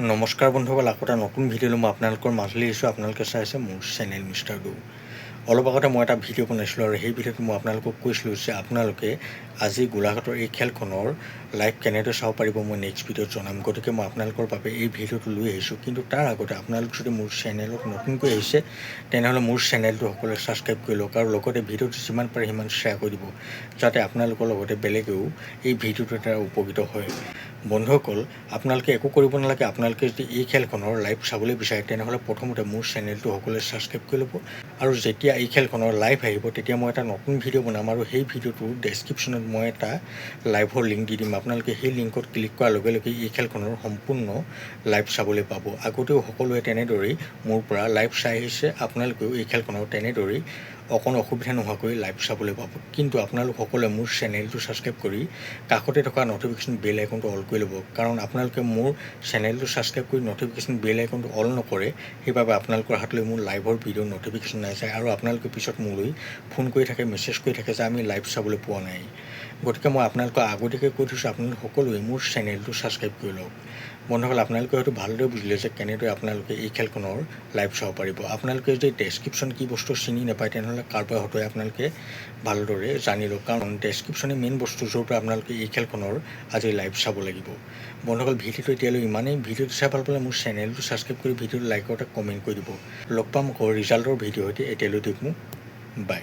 নমস্কাৰ বন্ধুসকল, আকৌ এটা নতুন ভিডিঅ'লৈ মই আপোনালোকৰ মাজলৈ আহিছোঁ। আপোনালোকে চাই আছে মোৰ চেনেল মিষ্টাৰ ডু। অলপ আগতে মই এটা ভিডিঅ' বনাইছিলোঁ আৰু সেই ভিডিঅ'টো মই আপোনালোকক কৈছিলোঁ যে আপোনালোকে আজি গোলাঘাটৰ এই খেলখনৰ লাইভ কেনেদৰে চাব পাৰিব মই নেক্সট ভিডিঅ'ত জনাম। গতিকে মই আপোনালোকৰ বাবে এই ভিডিঅ'টো লৈ আহিছোঁ। কিন্তু তাৰ আগতে আপোনালোক যদি মোৰ চেনেলত নতুনকৈ আহিছে তেনেহ'লে মোৰ চেনেলটো সকলোৱে ছাবস্ক্ৰাইব কৰি লওক আৰু লগতে ভিডিঅ'টো যিমান পাৰে সিমান শ্বেয়াৰ কৰি দিব, যাতে আপোনালোকৰ লগতে বেলেগেও এই ভিডিঅ'টোৰ দ্বাৰা উপকৃত হয়। বন্ধুসকল, আপোনালোকে একো কৰিব নালাগে। আপোনালোকে যদি এই খেলখনৰ লাইভ চাবলৈ বিচাৰে তেনেহ'লে প্ৰথমতে মোৰ চেনেলটো সকলোৱে ছাবস্ক্ৰাইব কৰি ল'ব আৰু যেতিয়া এই খেলখনৰ লাইভ আহিব তেতিয়া মই এটা নতুন ভিডিঅ' বনাম আৰু সেই ভিডিঅ'টোৰ ডেছক্ৰিপশ্যনত মই এটা লাইভৰ লিংক দি দিম। আপোনালোকে সেই লিংকত ক্লিক কৰাৰ লগে লগে এই খেলখনৰ সম্পূৰ্ণ লাইভ চাবলৈ পাব। আগতেও সকলোৱে তেনেদৰেই মোৰ পৰা লাইভ চাই আহিছে, আপোনালোকেও এই খেলখনৰ তেনেদৰেই অকণো অসুবিধা নোহোৱাকৈ লাইভ চাবলৈ পাব। কিন্তু আপোনালোক সকলোৱে মোৰ চেনেলটো ছাবস্ক্ৰাইব কৰি কাষতে থকা নটিফিকেশ্যন বেল আইকনটো অল কৰি ল'ব, কাৰণ আপোনালোকে মোৰ চেনেলটো ছাবস্ক্ৰাইব কৰি নটিফিকেশ্যন বেল আইকনটো অল নকৰে, সেইবাবে আপোনালোকৰ হাতলৈ মোৰ লাইভৰ ভিডিঅ'ৰ নটিফিকেশ্যন নাযায় আৰু আপোনালোকে পিছত মোলৈ ফোন কৰি থাকে, মেছেজ কৰি থাকে যে আমি লাইভ চাবলৈ পোৱা নাই। গতিকে মই আপোনালোকক আগতীয়াকৈ কৈ থৈছোঁ, আপোনালোকে সকলোৱে মোৰ চেনেলটো ছাবস্ক্ৰাইব কৰি লওক। বন্ধুসকল, আপোনালোকে হয়তো ভালদৰে বুজিলে যে কেনেদৰে আপোনালোকে এই খেলখনৰ লাইভ চাব পাৰিব। আপোনালোকে যদি ডেছক্ৰিপশ্যন কি বস্তু চিনি নাপায় তেনেহ'লে কাৰোবাৰ হতুৱাই আপোনালোকে ভালদৰে জানি লওক, কাৰণ ডেছক্ৰিপশ্যনে মেইন বস্তু য'ৰ পৰা আপোনালোকে এই খেলখনৰ আজি লাইভ চাব লাগিব। বন্ধুসকল, ভিডিঅ'টো এতিয়ালৈ ইমানেই। ভিডিঅ'টো চাই ভাল পালে মোৰ চেনেলটো ছাবস্ক্ৰাইব কৰি ভিডিঅ'টো লাইক কৰোঁতে কমেণ্ট কৰি দিব। লগ পাম আকৌ ৰিজাল্টৰ ভিডিঅ' সৈতে। এতিয়ালৈ দিয়ক মোক বাই।